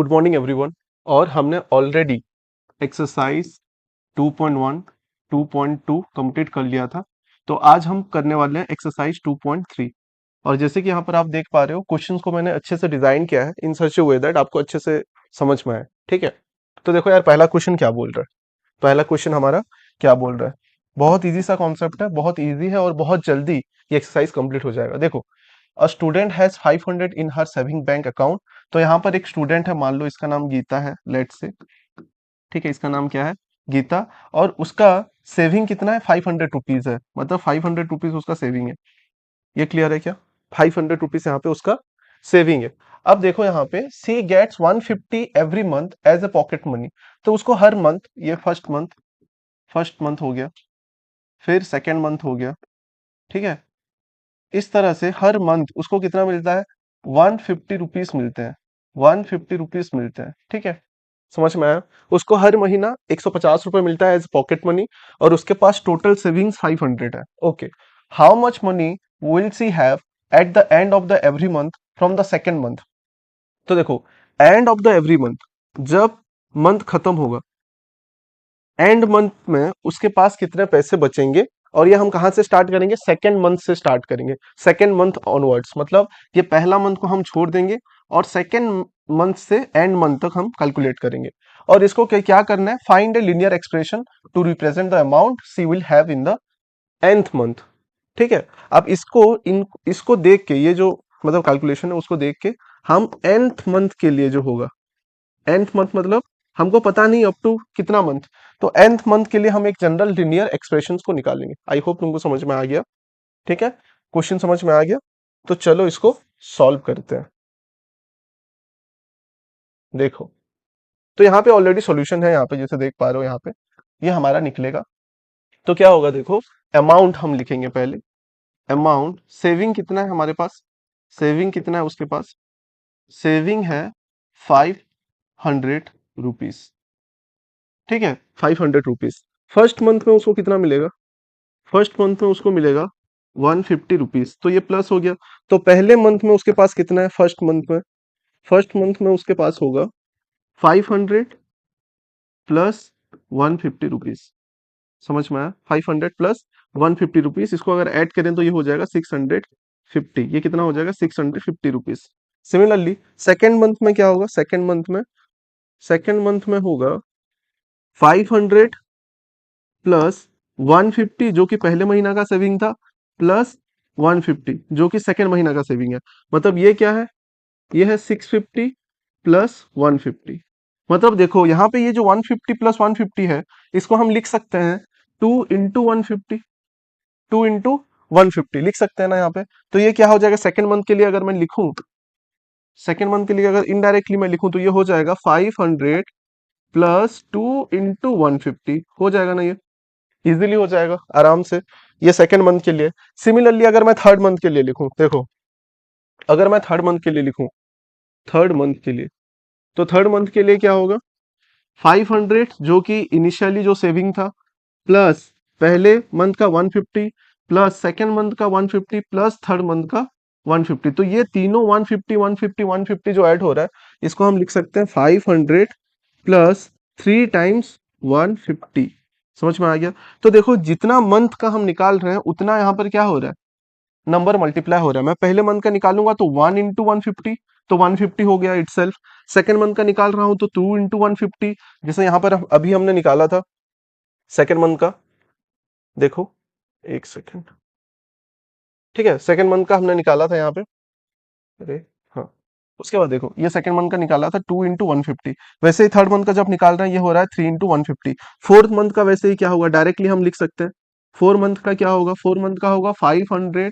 Good morning everyone. और हमने already exercise 2.1 2.2 complete कर लिया था। तो आज हम करने वाले हैं एक्सरसाइज 2.3। और जैसे कि यहाँ पर आप देख पा रहे हो, क्वेश्चंस को मैंने अच्छे से डिजाइन किया है इन सच ए वे दैट आपको अच्छे से समझ में आए। ठीक है, तो देखो यार, पहला क्वेश्चन क्या बोल रहा है। पहला क्वेश्चन हमारा क्या बोल रहा है। बहुत इजी सा कॉन्सेप्ट है, बहुत इजी है और बहुत जल्दी ये एक्सरसाइज कंप्लीट हो जाएगा। देखो, a student has 500 in her saving bank account. तो यहाँ पर एक स्टूडेंट है, मान लो इसका नाम गीता है, लेट से। ठीक है, इसका नाम क्या है, गीता। और उसका सेविंग कितना है, 500 रुपीज है, मतलब 500 रुपीज उसका सेविंग है। ये क्लियर है क्या? 500 रुपीज यहाँ पे उसका सेविंग है। अब देखो यहाँ पे she gets 150 every month as a pocket money. तो उसको हर मंथ, ये फर्स्ट मंथ हो गया, फिर सेकेंड मंथ हो गया। ठीक है, इस तरह से हर मंथ उसको कितना मिलता है, 150 रुपीज मिलते हैं। 150 रुपीज मिलते हैं। ठीक है, समझ में आया। उसको हर महीना 150 रुपए मिलता है एज पॉकेट मनी, और उसके पास टोटल सेविंग्स 500 है। Okay, how much money will see have eight the end of the every month from the second month. तो देखो, and of the every month, जब मंथ खत्म होगा, एंड मंथ में उसके पास कितने पैसे बचेंगे। और ये हम कहां से स्टार्ट करेंगे, सेकेंड मंथ से स्टार्ट करेंगे, सेकेंड मंथ ऑनवर्ड्स। मतलब ये पहला मंथ को हम छोड़ देंगे और सेकेंड मंथ से एंड मंथ तक हम कैलकुलेट करेंगे। और इसको क्या करना है, find a linear expression to represent the amount she will have in the nth month. ठीक है, अब इसको देख के, ये जो मतलब कैलकुलेशन है उसको देख के, हम nth मंथ के लिए जो होगा, nth मंथ मतलब हमको पता नहीं अप टू कितना मंथ, तो nth मंथ के लिए हम एक जनरल लीनियर एक्सप्रेशंस को निकालेंगे। आई होप तुमको समझ में आ गया। ठीक है, क्वेश्चन समझ में आ गया। तो चलो इसको सॉल्व करते हैं। देखो, तो यहाँ पे ऑलरेडी सॉल्यूशन है, यहाँ पे जैसे देख पा रहे हो, यहाँ पे ये हमारा निकलेगा। तो क्या होगा, देखो, अमाउंट हम लिखेंगे पहले। अमाउंट, सेविंग कितना है हमारे पास, सेविंग कितना है उसके पास, सेविंग है 500 रुपीज। ठीक है, 500 रुपीज। फर्स्ट मंथ में उसको कितना मिलेगा, फर्स्ट मंथ में उसको मिलेगा 150 रुपीज। तो ये प्लस हो गया। तो पहले मंथ में उसके पास कितना है, फर्स्ट मंथ में उसके पास होगा 500 प्लस 150 रुपीज। समझ में आया, 500 प्लस 150 रुपीज। इसको अगर ऐड करें तो ये हो जाएगा 650। ये कितना हो जाएगा, 650 रुपीज। सिमिलरली सेकेंड मंथ में क्या होगा, सेकेंड मंथ में होगा 500 प्लस 150 जो कि पहले महीना का सेविंग था, प्लस 150 जो कि सेकेंड महीना का सेविंग है। मतलब ये क्या है, ये है 650 प्लस 150। मतलब देखो यहाँ पे ये जो 150 प्लस 150 है, इसको हम लिख सकते हैं 2 इंटू 150, 2 इंटू 150 लिख सकते हैं ना यहाँ पे। तो ये क्या हो जाएगा, सेकेंड मंथ के लिए अगर मैं लिखूं, सेकेंड मंथ के लिए अगर इनडायरेक्टली मैं लिखूं, तो ये हो जाएगा 500 प्लस 2 इंटू 150। हो जाएगा ना, ये इजीली हो जाएगा आराम से। ये सेकंड मंथ के लिए। सिमिलरली अगर मैं थर्ड मंथ के लिए लिखूं, देखो, अगर मैं थर्ड मंथ के लिए लिखूं, थर्ड मंथ के लिए, तो थर्ड मंथ के लिए क्या होगा, 500 जो कि इनिशियली जो सेविंग था, प्लस पहले मंथ का 150, प्लस सेकेंड मंथ का 150, प्लस थर्ड मंथ का 150। तो ये तीनों 150 150 150 जो ऐड हो रहा है, इसको हम लिख सकते हैं 500 प्लस 3 टाइम्स 150। समझ में आ गया। तो देखो, जितना मंथ का हम निकाल रहे हैं उतना यहाँ पर क्या हो रहा है, नंबर मल्टीप्लाई हो रहा है। मैं पहले मंथ का निकालूंगा तो 1 इंटू 150, तो 150 हो गया इट सेल्फ। सेकेंड मंथ का निकाल रहा हूं तो 2 इंटू 150, जैसे यहाँ पर अभी हमने निकाला था सेकेंड मंथ का। देखो, एक सेकेंड। ठीक है, सेकेंड मंथ का हमने निकाला था यहाँ पे। अरे हाँ, उसके बाद देखो, ये सेकंड मंथ का निकाला था 2 इंटू 150। वैसे ही थर्ड मंथ का जब निकाल रहे हैं, ये हो रहा है 3 इंटू 150। फोर्थ मंथ का वैसे ही क्या होगा, डायरेक्टली हम लिख सकते हैं। फोर मंथ का क्या होगा, फोर मंथ का होगा 500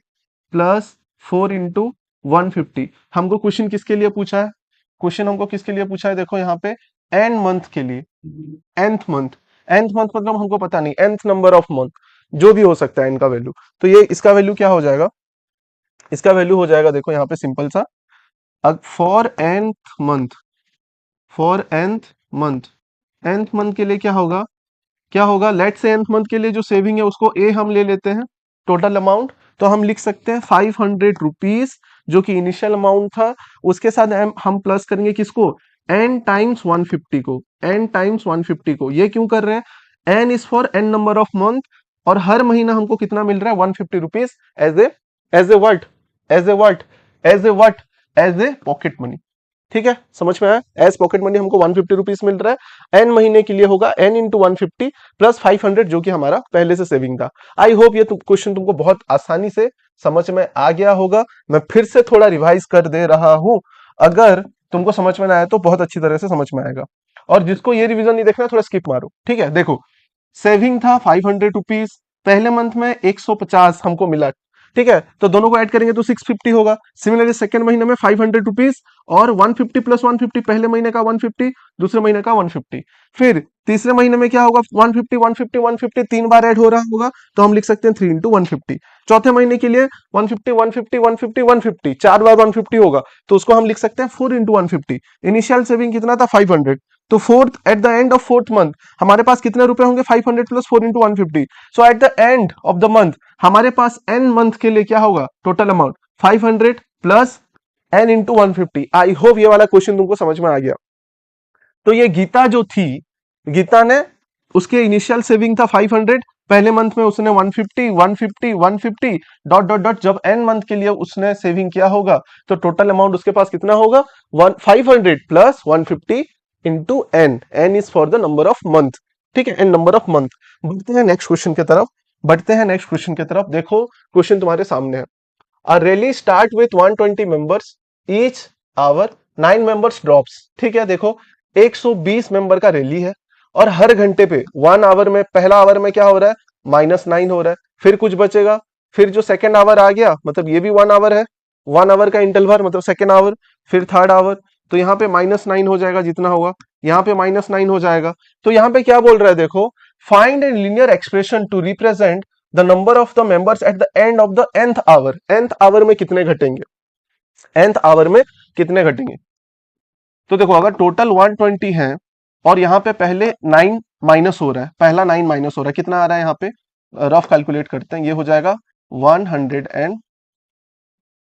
प्लस 4 इंटू 150। हमको क्वेश्चन किसके लिए पूछा है, क्वेश्चन हमको किसके लिए पूछा है, देखो यहाँ पे एन मंथ के लिए, nth मंथ। nth मंथ मतलब हमको पता नहीं, nth नंबर ऑफ मंथ, जो भी हो सकता है इनका वैल्यू। तो ये इसका वैल्यू क्या हो जाएगा, इसका वैल्यू हो जाएगा, देखो यहाँ पे सिंपल सा, अब for nth month, nth month के लिए क्या होगा, लेट से nth मंथ के लिए जो सेविंग है उसको ए हम ले लेते हैं, टोटल अमाउंट। तो हम लिख सकते हैं 500 रुपीज जो कि इनिशियल अमाउंट था, उसके साथ हम प्लस करेंगे किसको, n टाइम्स 150 को, n टाइम्स 150 को। ये क्यों कर रहे हैं? n is for n number of month, और हर महीना हमको कितना मिल रहा है? 150 rupees as a what, as a what, as a what, as a pocket money. ठीक है, समझ में आया? एज पॉकेट मनी हमको 150 रुपीज मिल रहा है, n महीने के लिए होगा n इंटू 150 प्लस 500 जो कि हमारा पहले से सेविंग था। आई होप ये क्वेश्चन तुमको बहुत आसानी से समझ में आ गया होगा। मैं फिर से थोड़ा रिवाइज कर दे रहा हूं, अगर तुमको समझ में ना आया तो बहुत अच्छी तरह से समझ में आएगा। और जिसको ये रिवीजन नहीं देखना थोड़ा स्किप मारो। ठीक है, देखो सेविंग था 500 रुपीज, पहले मंथ में 150 हमको मिला। ठीक है, तो दोनों को ऐड करेंगे तो 650 होगा। सिमिलरली सेकंड महीने में 500 रुपीज और 150 प्लस 150, पहले महीने का 150, दूसरे महीने का 150। फिर तीसरे महीने में क्या होगा? 150 150 150 तीन बार ऐड हो रहा होगा, तो हम लिख सकते हैं 3 इंटू 150। चौथे महीने के लिए 150 150 150 150 चार बार 150 होगा, तो उसको हम लिख सकते हैं 4 इंटू 150। इनिशियल सेविंग कितना था? 500। तो fourth, eight the end of fourth month हमारे पास कितने रुपए होंगे? 500 plus 4 into 150। So eight the end of the month हमारे पास n मंथ के लिए क्या होगा? Total amount 500 plus n into 150। I hope ये वाला क्वेश्चन तुमको समझ में आ गया। तो ये गीता जो थी, गीता ने, उसके इनिशियल सेविंग था 500, पहले मंथ में उसने 150 150 150 डॉट डॉट डॉट, जब n मंथ के लिए उसने सेविंग किया होगा तो टोटल अमाउंट उसके पास कितना होगा? 500 plus 150 into n। n is for the number of month. ठीक है, n नंबर ऑफ मंथ। बढ़ते हैं नेक्स्ट क्वेश्चन की तरफ, बढ़ते हैं नेक्स्ट क्वेश्चन की तरफ। देखो क्वेश्चन तुम्हारे सामने है। A rally start with 120 members each hour, 9 members drops। ठीक है, देखो 120 मेंबर का रैली है और हर घंटे पे 1 आवर में, पहला आवर में क्या हो रहा है? -9 हो रहा है, फिर कुछ बचेगा, फिर जो सेकंड आवर आ गया मतलब ये भी 1 आवर है, 1 आवर का इंटरवल भर मतलब सेकंड आवर, फिर थर्ड आवर, तो यहाँ पे -9 हो जाएगा जितना होगा, यहाँ पे -9 हो जाएगा। तो यहाँ पे क्या बोल रहा है? देखो find a linear expression to represent the number of the members at the end of the nth hour. nth hour में कितने घटेंगे? nth आवर में कितने घटेंगे? तो देखो अगर टोटल 120 है और यहाँ पे पहले 9 माइनस हो रहा है, पहला 9 माइनस हो रहा है, कितना आ रहा है यहाँ पे? रफ कैलकुलेट करते हैं, ये हो जाएगा 100 एंड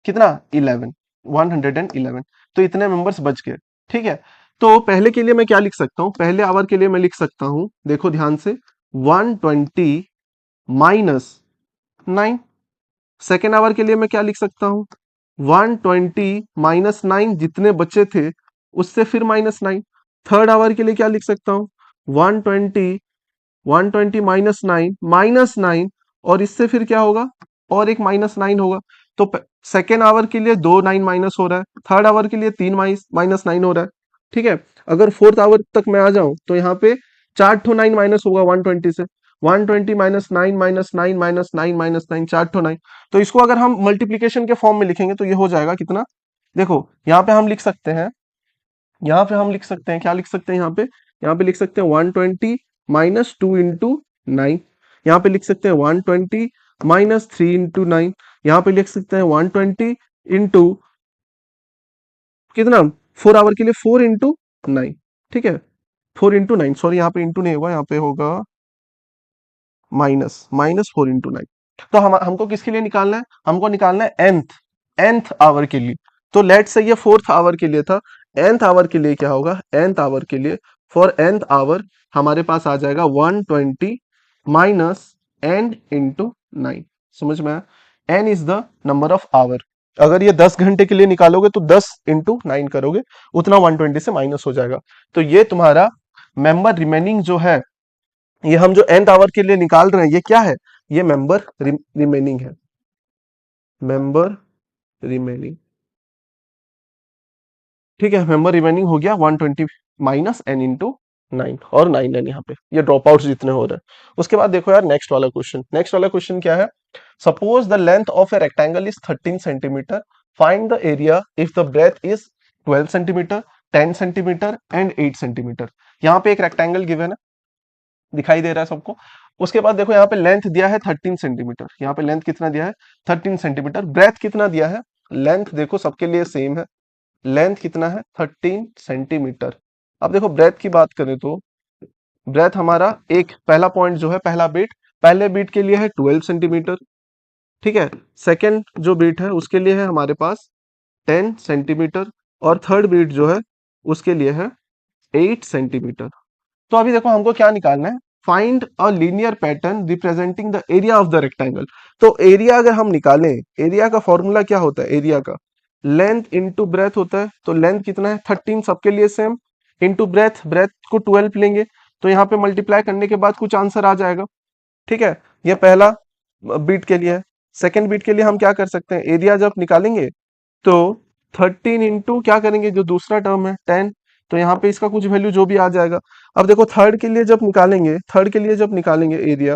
कितना? 11, 111। तो इतने मेंबर्स बच गए। ठीक है, तो पहले के लिए मैं क्या लिख सकता हूँ? पहले आवर के लिए मैं लिख सकता हूँ, देखो ध्यान से, 120 माइनस 9। सेकेंड आवर के लिए मैं क्या लिख सकता हूं? 120 माइनस 9, जितने बचे थे उससे फिर -9। थर्ड आवर के लिए क्या लिख सकता हूं? 120 120 माइनस 9 और इससे फिर क्या होगा? और एक -9 होगा। तो सेकेंड आवर के लिए 2 9 माइनस हो रहा है, थर्ड आवर के लिए 3 -9 हो रहा है। ठीक है, अगर फोर्थ आवर तक मैं आ जाऊं तो यहाँ पे 4 9 माइनस होगा 120 से, 120 -9 -9 -9 -9, 4 9। तो इसको अगर हम मल्टीप्लीकेशन के फॉर्म में लिखेंगे तो ये हो जाएगा कितना? देखो यहाँ पे हम लिख सकते हैं, यहाँ पे हम लिख सकते हैं, क्या लिख सकते हैं? यहाँ पे लिख सकते हैं 120 माइनस 2 इंटू 9। यहाँ पे लिख सकते हैं 120 माइनस 3 इंटू 9। यहाँ पे लिख सकते हैं 120 इंटू कितना? 4 आवर के लिए 4 इंटू 9। ठीक है, 4 इंटू 9, सॉरी यहाँ पे इंटू नहीं होगा, यहाँ पे होगा -4 इंटू 9। तो हमको किसके लिए निकालना है? हमको निकालना है nth आवर के लिए। तो लेट से ये फोर्थ आवर के लिए था, nth आवर के लिए क्या होगा? nth आवर के लिए, फॉर nth आवर हमारे पास आ जाएगा 120 माइनस n इंटू 9। समझ में आया? n is the number of hour. अगर ये 10 घंटे के लिए निकालोगे तो 10 इंटू 9 करोगे, उतना 120 से माइनस हो जाएगा। तो ये तुम्हारा मेंबर रिमेनिंग जो है, ये हम जो nth आवर के लिए निकाल रहे हैं, ये क्या है? ये मेंबर रिमेनिंग है, मेंबर रिमेनिंग। ठीक है, मेंबर रिमेनिंग हो गया 120 माइनस n इंटू 9, और 9 यहाँ पे ये ड्रॉप आउट जितने हो रहे हैं। उसके बाद देखो यार नेक्स्ट वाला क्वेश्चन, नेक्स्ट वाला क्वेश्चन क्या है? Suppose the length of a rectangle is 13 centimetre, find the area if the breadth is 12 centimetre, 10 centimetre and 8 centimetre. यहाँ पे एक रेक्टेंगल गिवन है, दिखाई दे रहा है सबको। उसके बाद देखो यहाँ पे लेंथ दिया है 13 सेंटीमीटर, यहाँ पे लेंथ कितना दिया है? 13 सेंटीमीटर। ब्रेथ कितना दिया है? लेंथ देखो सबके लिए सेम है, लेंथ कितना है? 13 सेंटीमीटर। अब देखो ब्रेथ की बात करें तो ब्रेथ हमारा एक पहला पॉइंट जो है, पहला बीट, पहले बीट के लिए है 12 सेंटीमीटर। ठीक है, सेकेंड जो बीट है उसके लिए है हमारे पास 10 सेंटीमीटर, और थर्ड बीट जो है उसके लिए है 8 सेंटीमीटर। तो अभी देखो हमको क्या निकालना है, find a linear pattern representing the area of the rectangle. तो एरिया अगर हम निकालें, एरिया का फॉर्मूला क्या होता है, एरिया का लेंथ इंटू ब्रेथ होता है। तो लेंथ कितना है 13, सबके लिए सेम, इंटू ब्रेथ, ब्रेथ को 12 लेंगे, तो यहाँ पे मल्टीप्लाई करने के बाद कुछ आंसर आ जाएगा। ठीक है, ये पहला बीट के लिए है। सेकेंड बीट के लिए हम क्या कर सकते हैं, एरिया जब निकालेंगे तो 13 इंटू क्या करेंगे, जो दूसरा टर्म है 10, तो यहाँ पे इसका कुछ वैल्यू जो भी आ जाएगा। अब देखो थर्ड के लिए जब निकालेंगे, थर्ड के लिए जब निकालेंगे एरिया,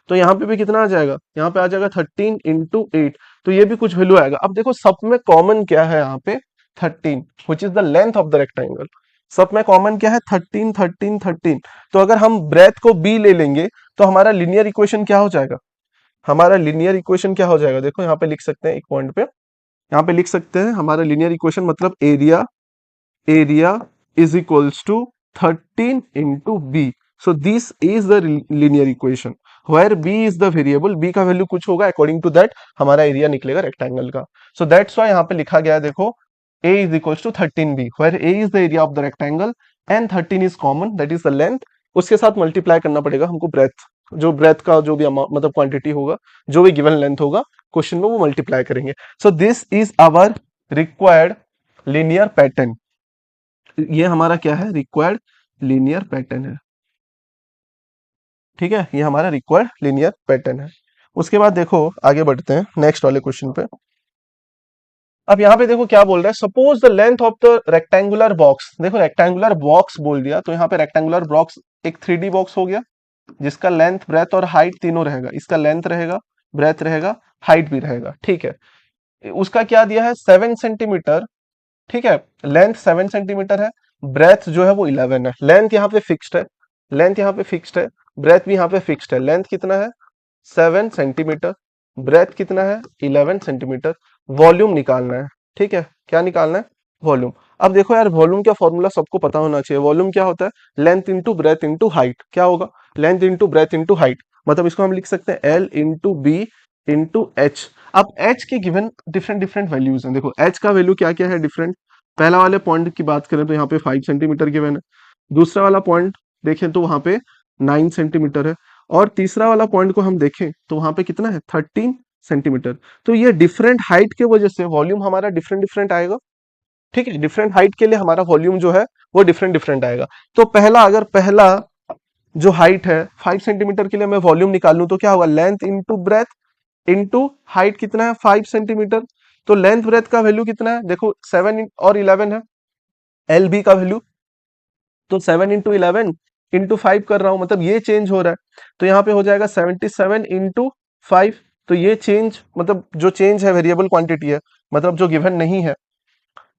तो यहाँ पे भी कितना आ जाएगा, यहाँ पे आ जाएगा 13 इंटू 8, तो ये भी कुछ वैल्यू आएगा। अब देखो सब में कॉमन क्या है यहाँ पे, 13 which is the length of the rectangle. सब में कॉमन क्या है, 13 13 13। तो अगर हम ब्रेथ को b ले लेंगे तो हमारा लीनियर इक्वेशन क्या हो जाएगा, हमारा लीनियर इक्वेशन क्या हो जाएगा, देखो यहाँ पे लिख सकते हैं एक पॉइंट पे, यहाँ पे लिख सकते हैं हमारा लीनियर इक्वेशन मतलब area, area is equals to 13 into b. So this is the linear equation where b is the variable, b का वैल्यू कुछ होगा, according to that हमारा एरिया निकलेगा रेक्टेंगल का। So that's why यहाँ पे लिखा गया है, देखो a is equals to 13b where a is the area of the rectangle and 13 is common, that is the length। उसके साथ मल्टीप्लाई करना पड़ेगा हमको ब्रेथ, जो ब्रेथ का जो भी मतलब क्वांटिटी होगा, जो भी गिवन लेंथ होगा क्वेश्चन में, वो मल्टीप्लाई करेंगे। So this is our required linear pattern, ये हमारा क्या है, रिक्वायर्ड लीनियर पैटर्न है। ठीक है, ये हमारा रिक्वायर्ड लीनियर पैटर्न है। उसके बाद देखो आगे बढ़ते हैं नेक्स्ट वाले क्वेश्चन पे। अब यहाँ पे देखो क्या बोल रहा है, suppose the length of the rectangular box. देखो रेक्टेंगुलर बॉक्स बोल दिया, तो यहाँ पे रेक्टेंगुलर बॉक्स एक 3D बॉक्स हो गया, जिसका लेंथ ब्रेथ और हाइट तीनों रहेगा। इसका लेंथ रहेगा, ब्रेथ रहेगा, हाइट भी रहेगा। ठीक है, उसका क्या दिया है 7 सेंटीमीटर। ठीक है, लेंथ 7 सेंटीमीटर है, ब्रेथ जो है वो 11 है। लेंथ यहाँ पे फिक्स्ड है, लेंथ यहाँ पे फिक्स्ड है, ब्रेथ भी यहाँ पे फिक्स्ड है। लेंथ कितना है 7 सेंटीमीटर, ब्रेथ कितना है 11 सेंटीमीटर। वॉल्यूम निकालना है। ठीक है, क्या निकालना है, वॉल्यूम। अब देखो यार, वॉल्यूम का फॉर्मूला सबको पता होना चाहिए। वॉल्यूम क्या होता है, length into breadth into height. क्या होगा, length into breadth into height, मतलब इसको हम लिख सकते हैं L into B into H. अब एच के गिवन डिफरेंट डिफरेंट वैल्यूज हैं। देखो एच का वैल्यू क्या क्या है डिफरेंट, पहला वाले पॉइंट की बात करें तो यहाँ पे 5 सेंटीमीटर गिवन है, दूसरा वाला पॉइंट देखें तो वहां पे 9 सेंटीमीटर है, और तीसरा वाला पॉइंट को हम देखें तो वहां पे कितना है 13 सेंटीमीटर। तो ये डिफरेंट हाइट के वजह से वॉल्यूम हमारा डिफरेंट डिफरेंट आएगा। ठीक है, डिफरेंट हाइट के लिए हमारा वॉल्यूम जो है वो डिफरेंट डिफरेंट आएगा। तो पहला, अगर पहला जो हाइट है 5 सेंटीमीटर के लिए मैं वॉल्यूम निकालूं तो क्या होगा, length into breadth into height कितना है 5 सेंटीमीटर। तो लेंथ ब्रेथ का वैल्यू कितना है, देखो 7 और 11 है, एल बी का वैल्यू, तो 7 इंटू 11 इंटू 5 कर रहा हूं, मतलब ये चेंज हो रहा है। तो यहाँ पे हो जाएगा 77 इंटू 5। तो ये चेंज, मतलब जो चेंज है वेरिएबल क्वांटिटी है, मतलब जो गिवन नहीं है।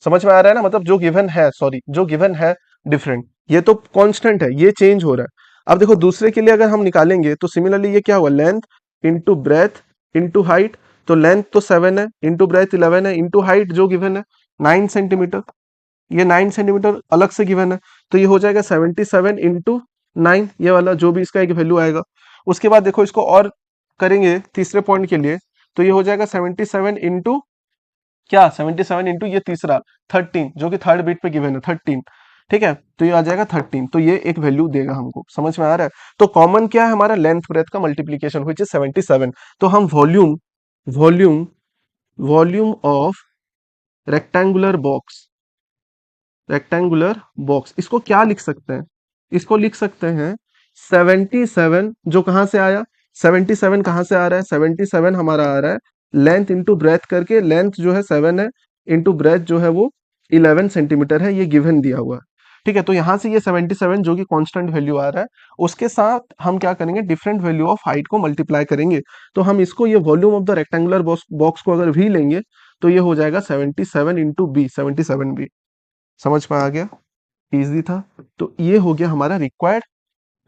समझ में आ रहा है ना, मतलब जो गिवन है, सॉरी जो गिवन है डिफरेंट, ये तो कांस्टेंट है, ये चेंज हो रहा है। अब देखो दूसरे के लिए अगर हम निकालेंगे तो सिमिलरली ये क्या हुआ, length into breadth into height. तो लेंथ तो 7 है, इंटू ब्रेथ 11 है, इंटू हाइट जो गिवन है 9 सेंटीमीटर। ये 9 सेंटीमीटर अलग से गिवन है, तो ये हो जाएगा 77 इंटू 9, ये वाला जो भी इसका एक वैल्यू आएगा। उसके बाद देखो इसको और करेंगे तीसरे पॉइंट के लिए, तो ये हो जाएगा 77 इंटू क्या, 77 इंटू ये तीसरा 13, जो कि थर्ड बिट पे गिवन है 13। ठीक है, तो ये आ जाएगा 13, तो ये एक वैल्यू देगा हमको। समझ में आ रहा है, तो कॉमन क्या है हमारा, लेंथ ब्रेथ का मल्टीप्लीकेशन व्हिच इज 77। तो हम volume volume volume of rectangular box, rectangular box, इसको क्या लिख सकते हैं, इसको लिख सकते हैं 77, जो कहां से आया, 77 कहां से आ रहा है, 77 हमारा आ रहा है लेंथ इंटू ब्रेथ करके, लेंथ जो है 7 है, इंटू ब्रेथ जो है वो 11 सेंटीमीटर है, ये गिवन दिया हुआ है। ठीक है, तो यहां से ये 77 जो कि कांस्टेंट वैल्यू आ रहा है, उसके साथ हम क्या करेंगे, डिफरेंट वैल्यू ऑफ हाइट को मल्टीप्लाई करेंगे। तो हम इसको, ये volume of the rectangular box को अगर भी लेंगे तो ये हो जाएगा 77 इंटू बी, 77 बी। समझ में आ गया, इजी था। तो ये हो गया हमारा required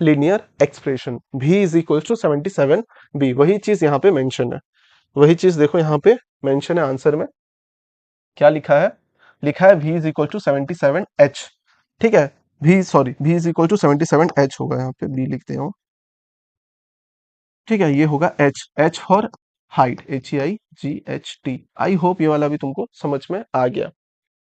linear expression, v is equal to 77b। वही चीज यहाँ पे मेंशन है, वही चीज देखो यहाँ पे मेंशन है आंसर में, क्या लिखा है, लिखा है v is equal to 77h। ठीक है, v is equal to 77h होगा, यहाँ पे b लिखते हो। ठीक है, ये होगा h for height, HEIGHT। I hope ये वाला भी तुमको समझ में आ गया।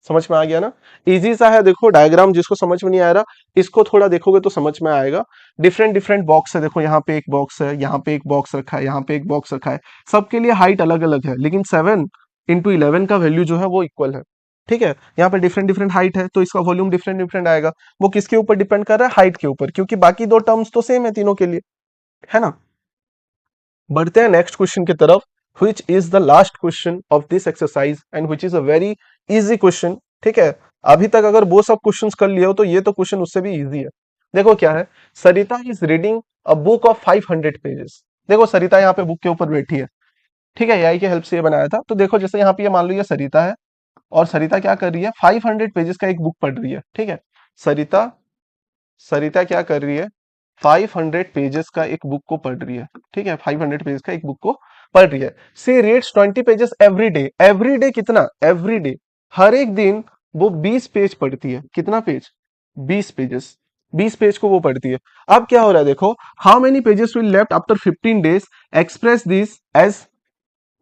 समझ में आ गया ना? इजी सा है, देखो डायग्राम जिसको समझ में नहीं आ रहा इसको थोड़ा देखोगे तो समझ में आएगा। डिफरेंट डिफरेंट बॉक्स है, देखो यहाँ पे एक बॉक्स है, यहाँ पे एक बॉक्स रखा है, यहाँ पे एक बॉक्स रखा है, सबके लिए हाइट अलग अलग है, लेकिन 7 × 11 का वैल्यू जो है वो इक्वल है। ठीक है, यहाँ पे डिफरेंट डिफरेंट हाइट है तो इसका वॉल्यूम डिफरेंट डिफरेंट आएगा। वो किसके ऊपर डिपेंड कर रहा है? हाइट के ऊपर, क्योंकि बाकी दो टर्म्स तो सेम है तीनों के लिए, है ना? बढ़ते हैं नेक्स्ट क्वेश्चन की तरफ, which is the last question of this exercise and which is a very easy question। ठीक है, अभी तक अगर वो सब क्वेश्चंस कर लिए हो तो ये तो क्वेश्चन उससे भी इजी है। देखो क्या है, Sarita is reading a book of 500 pages. देखो सरिता यहाँ पे बुक के ऊपर बैठी है, ठीक है, एआई की हेल्प से ये बनाया था। तो देखो जैसे यहाँ पे ये मान लो ये सरिता है, और सरिता क्या कर रही है? 500 पेजेस का एक बुक पढ़ रही है। ठीक है, सरिता सरिता क्या कर रही है? 500 पेजेस का एक बुक को पढ़ रही है। ठीक है, 500 पेजेस का एक बुक को पढ़ रही है। She reads 20 pages every day. Every day कितना? एवरी डे, हर एक दिन वो 20 पेज पढ़ती है। कितना पेज? 20 पेजेस। 20 पेज को वो पढ़ती है। अब क्या हो रहा है देखो, how many pages will left after 15 days, express this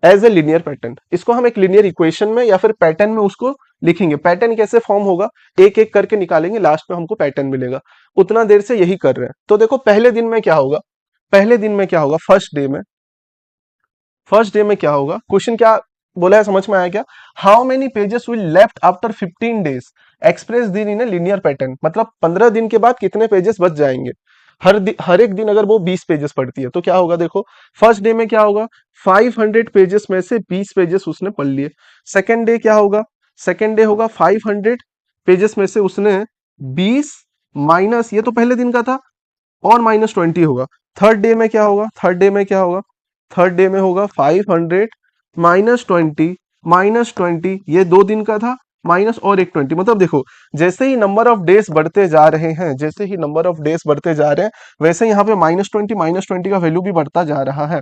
as a linear pattern. इसको हम एक लीनियर इक्वेशन में या फिर पैटर्न में उसको लिखेंगे। पैटर्न कैसे फॉर्म होगा, एक एक करके निकालेंगे, लास्ट में हमको पैटर्न मिलेगा। उतना देर से यही कर रहे हैं। तो देखो पहले दिन में क्या होगा, पहले दिन में क्या होगा, फर्स्ट डे में क्या होगा, क्वेश्चन क्या बोला है समझ में आया क्या? How many pages will left after 15 days, express दिन इन ए लीनियर पैटर्न। मतलब 15 दिन के बाद कितने पेजेस बच जाएंगे। हर एक दिन अगर वो 20 पेजेस पढ़ती है तो क्या होगा देखो, फर्स्ट डे में क्या होगा, 500 पेजेस में से 20 पेजेस उसने पढ़ लिए। सेकेंड डे क्या होगा, सेकेंड डे होगा 500 पेजेस में से उसने 20 माइनस, ये तो पहले दिन का था, और -20 होगा। थर्ड डे में क्या होगा, थर्ड डे में क्या होगा, थर्ड डे में होगा 500 -20 ये 2 दिन का था, माइनस और एक 20। मतलब देखो जैसे ही नंबर ऑफ डेज बढ़ते जा रहे हैं, जैसे ही नंबर ऑफ डेज बढ़ते जा रहे हैं, वैसे यहाँ पे -20 का वैल्यू भी बढ़ता जा रहा है।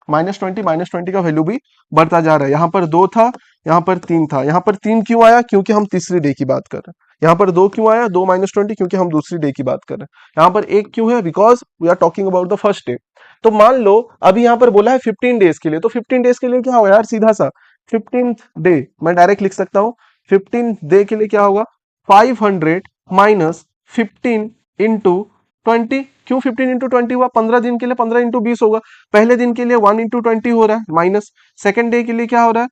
-20 का वैल्यू भी बढ़ता जा रहा है। यहाँ पर 2 था, यहाँ पर 3 था। यहाँ पर 3 क्यों आया? क्योंकि हम तीसरी डे की बात कर रहे हैं। यहाँ पर 2 क्यों आया? 2 -20 क्योंकि हम दूसरी डे की बात कर रहे हैं। यहाँ पर 1 क्यों है? Because we are talking about the first day. तो मान लो अभी यहाँ पर बोला है 15 डेज के लिए, तो 15 डेज के लिए क्या होगा यार, सीधा सा 15th डे मैं डायरेक्ट लिख सकता हूँ। 15th डे के लिए क्या होगा, 500 -15 इंटू 20। क्यों 15 इंटू 20 हुआ? 15 दिन के लिए 15 इंटू 20 होगा। पहले दिन के लिए 1 इंटू 20 हो रहा है माइनस। सेकेंड डे के लिए क्या हो रहा है,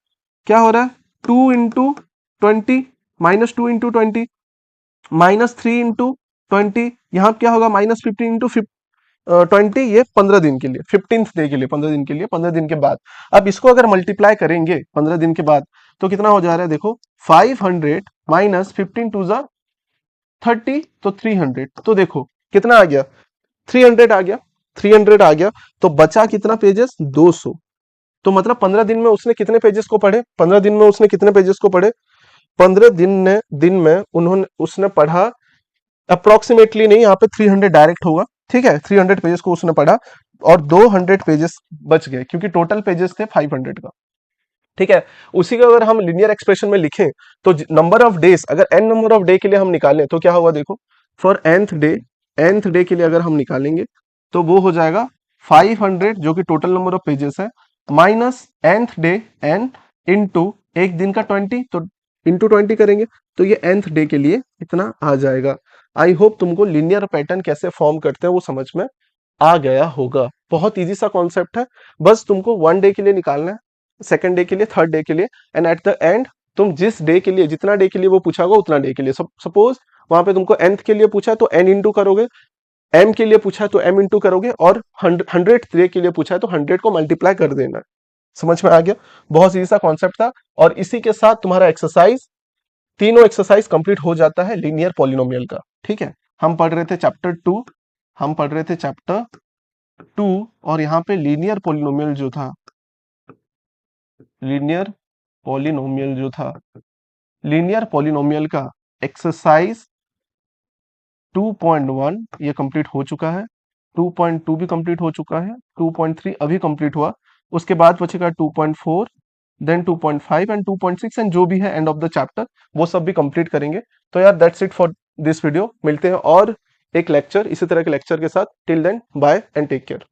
क्या हो रहा है, 2 इंटू 20, -2 इंटू 20, -3 इंटू 20। यहाँ क्या होगा, -15 इंटू 20, ये 15 दिन के लिए, 15th डे के लिए, 15 दिन के लिए, 15 दिन के बाद। अब इसको अगर मल्टीप्लाई करेंगे 15 दिन के बाद तो कितना हो जा रहा है देखो, 500 -15 टू ज़ा 30, तो 300। तो देखो कितना आ गया, 300 आ गया, 300 आ गया। तो बचा कितना पेजेस, 200। तो मतलब 15 दिन में उसने कितने पेजेस को पढ़े, 15 दिन में उसने कितने पेजेस को पढ़े, 15 दिन में उन्होंने उसने पढ़ा अप्रोक्सीमेटली, नहीं यहाँ पे 300 डायरेक्ट होगा। ठीक है, 300 पेजेस को उसने पढ़ा और 200 पेजेस बच गए, क्योंकि टोटल पेजेस थे 500 का। ठीक है, उसी को अगर हम लिनियर एक्सप्रेशन में लिखें तो नंबर ऑफ डेज, अगर n नंबर ऑफ डे के लिए हम निकालें तो क्या होगा देखो, फॉर nth डे के लिए अगर हम निकालेंगे तो वो हो जाएगा 500, जो कि टोटल नंबर ऑफ पेजेस है, minus nth day n into एक दिन का 20, तो इंटू 20 करेंगे तो ये nth डे के लिए इतना आ जाएगा। आई होप तुमको लिनियर पैटर्न कैसे फॉर्म करते हैं वो समझ में आ गया होगा। बहुत इजी सा कॉन्सेप्ट है, बस तुमको 1 डे के लिए निकालना है, सेकंड डे के लिए, थर्ड डे के लिए, एंड एट द एंड तुम जिस डे के लिए, जितना डे के लिए वो पूछा होगा उतना डे के लिए, सपोज वहां पे तुमको nth के लिए पूछा है तो n इंटू करोगे, m के लिए पूछा है तो m इंटू करोगे, और 100th डे के लिए पूछा है तो 100 को मल्टीप्लाई कर देना है। समझ में आ गया? बहुत इजी सा कॉन्सेप्ट था। और इसी के साथ तुम्हारा एक्सरसाइज, तीनों एक्सरसाइज कंप्लीट हो जाता है लीनियर पॉलिनोमियल का। ठीक है, हम पढ़ रहे थे चैप्टर 2, हम पढ़ रहे थे चैप्टर 2, और यहाँ पे लीनियर पॉलिनोमियल जो था, लीनियर पॉलिनोमियल जो था, लीनियर पॉलिनोमियल का एक्सरसाइज 2.1 ये कंप्लीट हो चुका है, 2.2 भी कंप्लीट हो चुका है, 2.3 अभी कंप्लीट हुआ, उसके बाद बचेगा 2.4, देन 2.5 एंड 2.6, एंड जो भी है एंड ऑफ द चैप्टर वो सब भी कंप्लीट करेंगे। तो यार that's it for this video, मिलते हैं और एक लेक्चर, इसी तरह के लेक्चर के साथ। Till then bye and take care.